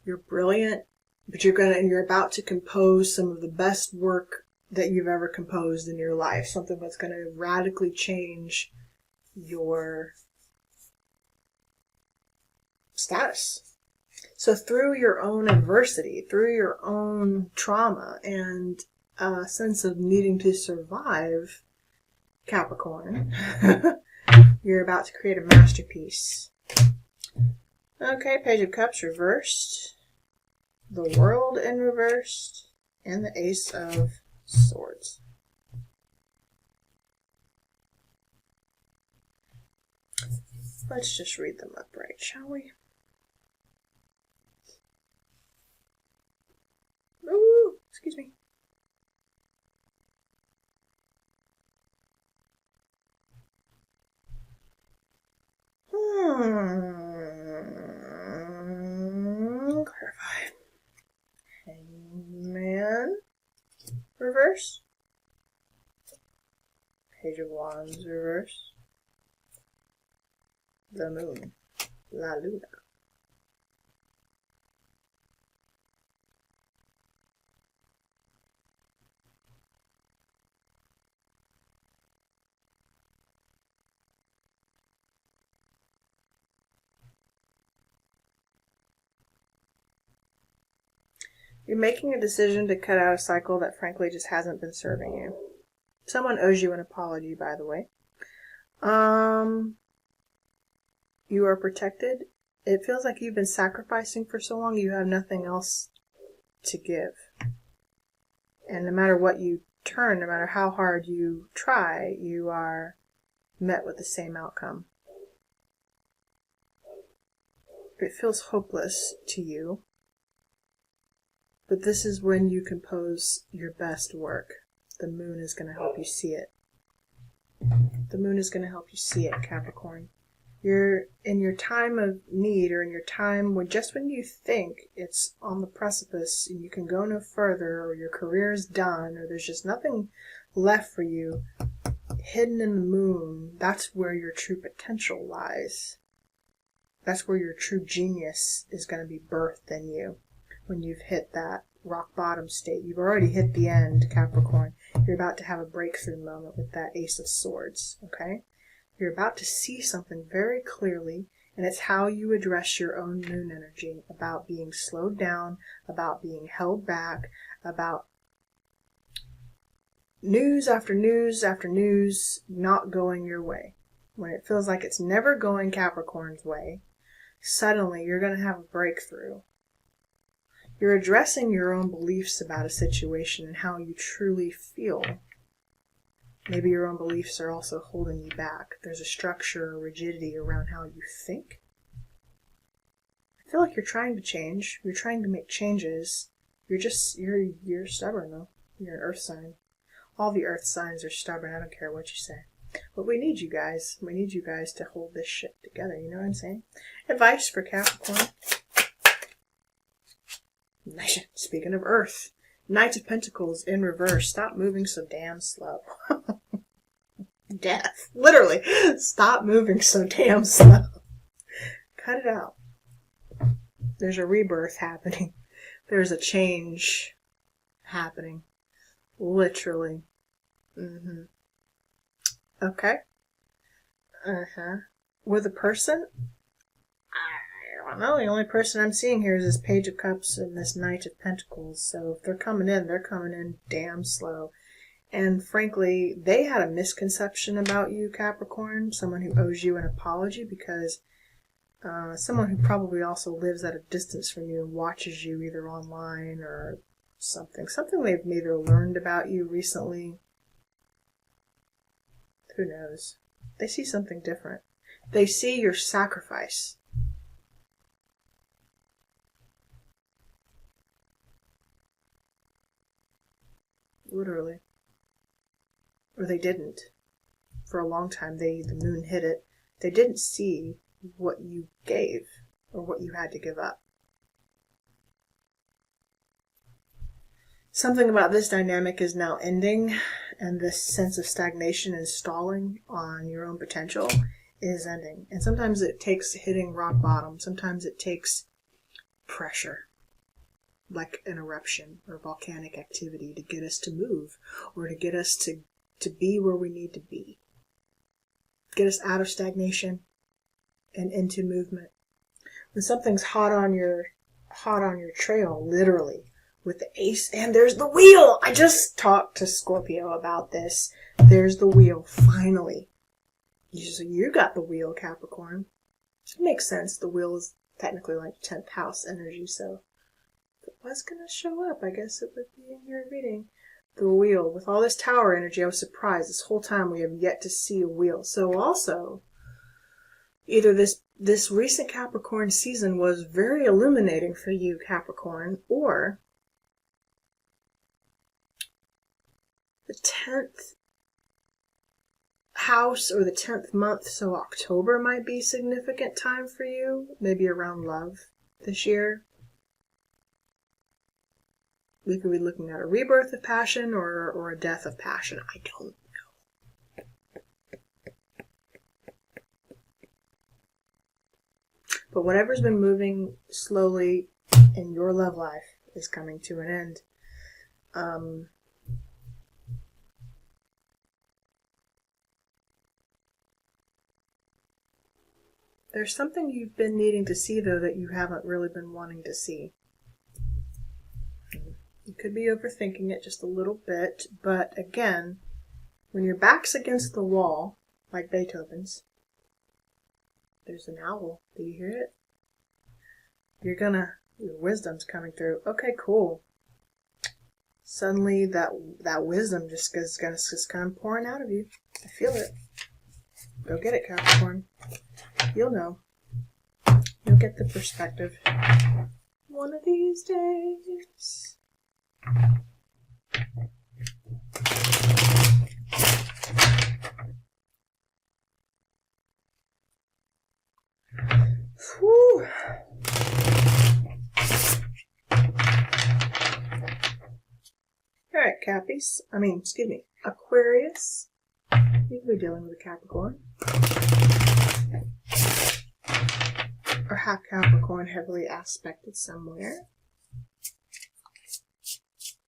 you're brilliant, but you're about to compose some of the best work that you've ever composed in your life. Something that's going to radically change your status. So through your own adversity, through your own trauma, and a sense of needing to survive, Capricorn, you're about to create a masterpiece. Okay, Page of Cups reversed, the World in reversed, and the Ace of Swords. Let's just read them upright, shall we? Ooh, excuse me. Clarify. Hangman. Reverse. Page of Wands. Reverse. The Moon. La Luna. You're making a decision to cut out a cycle that frankly just hasn't been serving you. Someone owes you an apology, by the way. You are protected. It feels like you've been sacrificing for so long, you have nothing else to give. And no matter what you turn, no matter how hard you try, you are met with the same outcome. It feels hopeless to you. But this is when you compose your best work. The moon is going to help you see it. The moon is going to help you see it, Capricorn. You're in your time of need, or in your time when you think it's on the precipice and you can go no further, or your career is done, or there's just nothing left for you, hidden in the moon, that's where your true potential lies. That's where your true genius is going to be birthed in you. When you've hit that rock bottom state. You've already hit the end, Capricorn. You're about to have a breakthrough moment with that Ace of Swords, okay? You're about to see something very clearly, and it's how you address your own moon energy, about being slowed down, about being held back, about news after news after news not going your way. When it feels like it's never going Capricorn's way, suddenly you're going to have a breakthrough. You're addressing your own beliefs about a situation and how you truly feel. Maybe your own beliefs are also holding you back. There's a structure or rigidity around how you think. I feel like you're trying to change. You're trying to make changes. You're stubborn though. You're an earth sign. All the earth signs are stubborn. I don't care what you say. But we need you guys. We need you guys to hold this shit together. You know what I'm saying? Advice for Capricorn. Speaking of Earth, Knight of Pentacles in reverse. Stop moving so damn slow. Death. Literally. Stop moving so damn slow. Cut it out. There's a rebirth happening. There's a change happening. Literally. Okay. With a person, I don't know. The only person I'm seeing here is this Page of Cups and this Knight of Pentacles. So if they're coming in damn slow. And frankly, they had a misconception about you, Capricorn. Someone who owes you an apology, because someone who probably also lives at a distance from you and watches you either online or something. Something they've either learned about you recently Who knows? They see something different. They see your sacrifice. Literally. Or they didn't. For a long time, the moon hid it. They didn't see what you gave or what you had to give up. Something about this dynamic is now ending, and this sense of stagnation and stalling on your own potential is ending. And sometimes it takes hitting rock bottom. Sometimes it takes pressure, like an eruption or volcanic activity, to get us to move or to get us to be where we need to be. Get us out of stagnation and into movement. When something's hot on your trail, literally, with the ace, and there's the wheel. I just talked to Scorpio about this. There's the wheel, finally. You got the wheel, Capricorn. It makes sense. The wheel is technically like 10th house energy, so if it was going to show up, I guess it would be in your reading. The wheel. With all this tower energy, I was surprised. This whole time we have yet to see a wheel. So also, either this recent Capricorn season was very illuminating for you, Capricorn, or the 10th house or the 10th month, so October might be a significant time for you, maybe around love this year. We could be looking at a rebirth of passion or a death of passion. I don't know. But whatever's been moving slowly in your love life is coming to an end. There's something you've been needing to see, though, that you haven't really been wanting to see. You could be overthinking it just a little bit, but again, when your back's against the wall, like Beethoven's, there's an owl. Do you hear it? Your wisdom's coming through. Okay, cool. Suddenly that wisdom just is kind of pouring out of you. I feel it. Go get it, Capricorn. You'll know. You'll get the perspective. One of these days. Whew. Alright, Cappies. Aquarius. You could be dealing with a Capricorn. Or have Capricorn heavily aspected somewhere.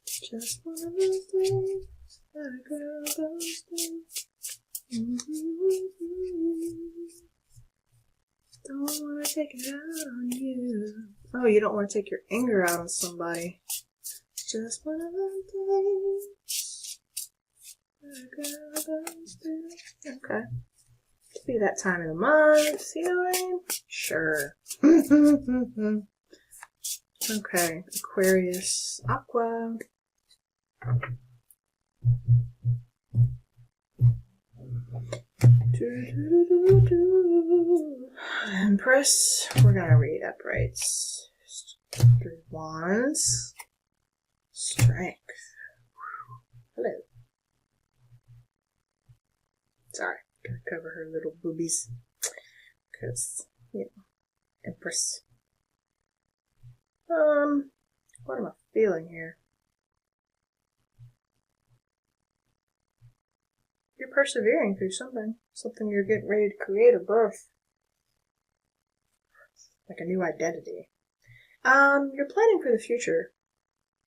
Just one of those days, a girl goes through. Don't want to take it out on you. Oh, you don't want to take your anger out on somebody. Just one of those days, a girl goes through. Okay. Could be that time of the month, you know what I mean? Sure. Okay, Aquarius, Aqua. Empress, we're gonna read uprights. 3 Wands. Strength. Hello. Sorry, gotta cover her little boobies. Because, Empress. What am I feeling here? You're persevering through something you're getting ready to create or birth. Like a new identity. You're planning for the future.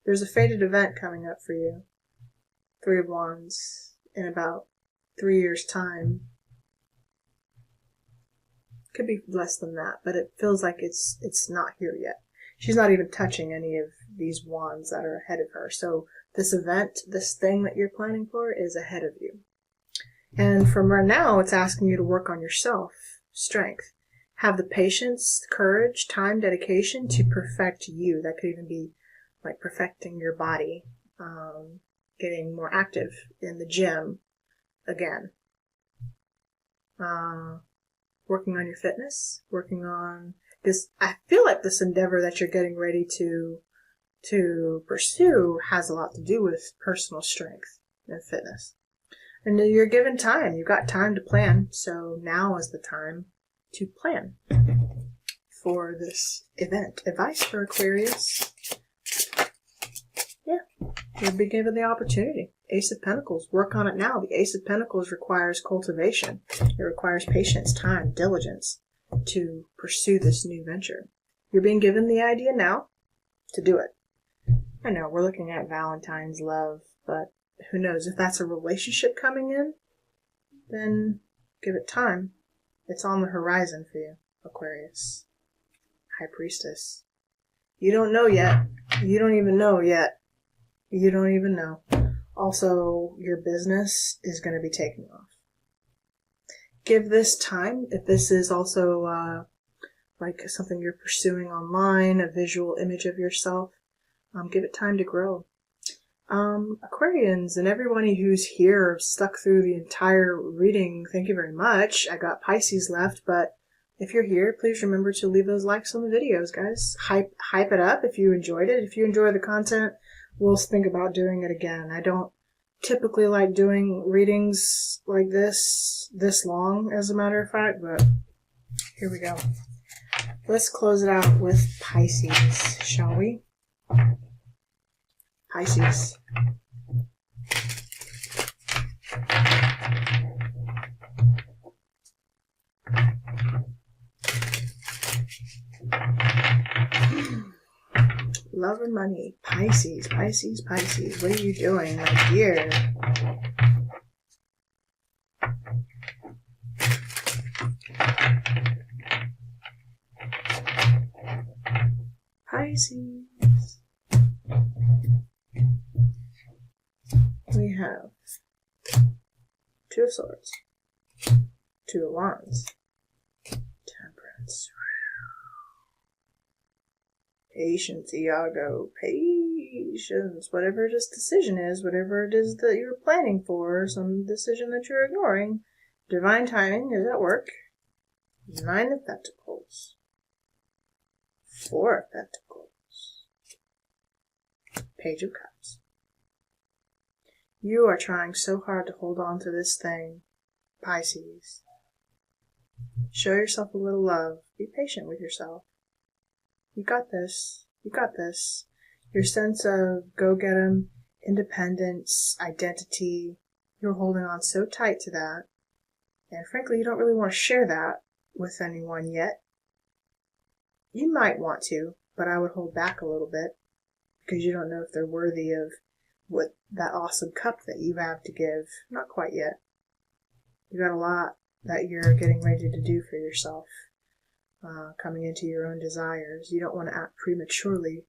There's a fated event coming up for you. 3 of Wands in about 3 years' time. Could be less than that, but it feels like it's not here yet. She's not even touching any of these wands that are ahead of her. So this event, this thing that you're planning for is ahead of you. And from right now, it's asking you to work on yourself, strength. Have the patience, courage, time, dedication to perfect you. That could even be like perfecting your body, getting more active in the gym again. working on your fitness, working on, because I feel like this endeavor that you're getting ready to pursue has a lot to do with personal strength and fitness. And you're given time. You've got time to plan. So now is the time to plan for this event. Advice for Aquarius. Yeah, you'll be given the opportunity. Ace of Pentacles. Work on it now. The Ace of Pentacles requires cultivation. It requires patience, time, diligence to pursue this new venture. You're being given the idea now to do it. I know we're looking at Valentine's love, but who knows? If that's a relationship coming in, then give it time. It's on the horizon for you, Aquarius. High Priestess. You don't know yet. You don't even know yet. You don't even know. Also, your business is going to be taking off. Give this time. If this is also like something you're pursuing online, a visual image of yourself, give it time to grow. Aquarians and everybody who's here stuck through the entire reading, thank you very much. I got Pisces left, but if you're here, please remember to leave those likes on the videos, guys. Hype it up if you enjoyed it. If you enjoy the content, we'll think about doing it again. I don't typically like doing readings like this long, as a matter of fact, but here we go. Let's close it out with Pisces, shall we? Pisces. Love and money. Pisces, Pisces, Pisces. What are you doing, my dear? Pisces. We have Two of Swords, Two of Wands, Temperance. Patience, Iago, patience. Whatever this decision is, whatever it is that you're planning for, some decision that you're ignoring, divine timing is at work. Nine of Pentacles, Four of Pentacles, Page of Cups. You are trying so hard to hold on to this thing, Pisces. Show yourself a little love. Be patient with yourself. You got this. You got this. Your sense of go-get-em, independence, identity, you're holding on so tight to that. And frankly, you don't really want to share that with anyone yet. You might want to, but I would hold back a little bit because you don't know if they're worthy of what that awesome cup that you have to give. Not quite yet. You got a lot that you're getting ready to do for yourself. Coming into your own desires. You don't want to act prematurely.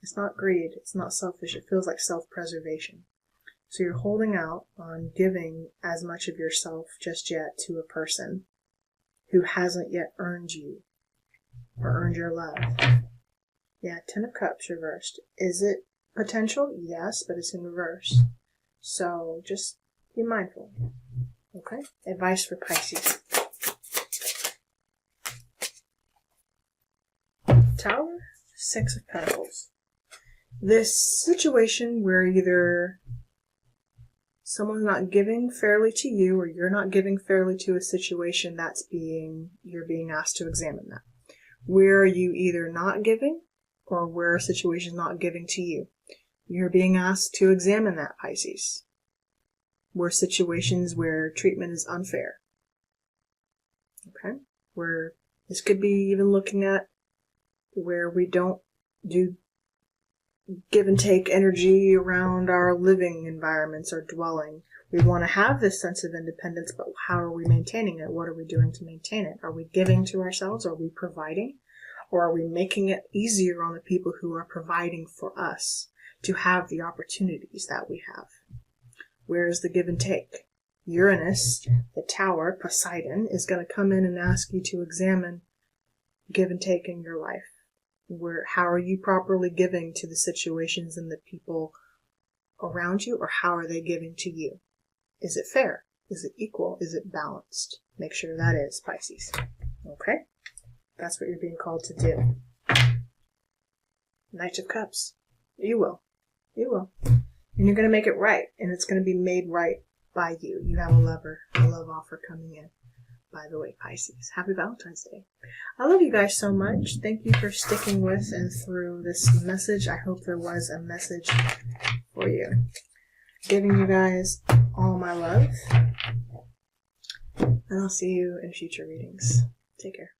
It's not greed. It's not selfish. It feels like self-preservation. So you're holding out on giving as much of yourself just yet to a person who hasn't yet earned you or earned your love. Yeah, Ten of Cups reversed. Is it potential? Yes, but it's in reverse. So just be mindful. Okay? Advice for Pisces. Tower, Six of Pentacles. This situation where either someone's not giving fairly to you or you're not giving fairly to a situation you're being asked to examine that. Where are you either not giving or where a situation is not giving to you? You're being asked to examine that, Pisces. Where situations where treatment is unfair. Okay? Where this could be even looking at where we don't do give and take energy around our living environments or dwelling. We want to have this sense of independence, but how are we maintaining it? What are we doing to maintain it? Are we giving to ourselves? Are we providing? Or are we making it easier on the people who are providing for us to have the opportunities that we have? Where is the give and take? Uranus, the tower, Poseidon, is going to come in and ask you to examine give and take in your life. How are you properly giving to the situations and the people around you, or how are they giving to you? Is it fair? Is it equal? Is it balanced? Make sure that is, Pisces. Okay? That's what you're being called to do. Knight of Cups. You will. You will. And you're going to make it right. And it's going to be made right by you. You have a lover, a love offer coming in. By the way, Pisces. Happy Valentine's Day. I love you guys so much. Thank you for sticking with and through this message. I hope there was a message for you. Giving you guys all my love. And I'll see you in future readings. Take care.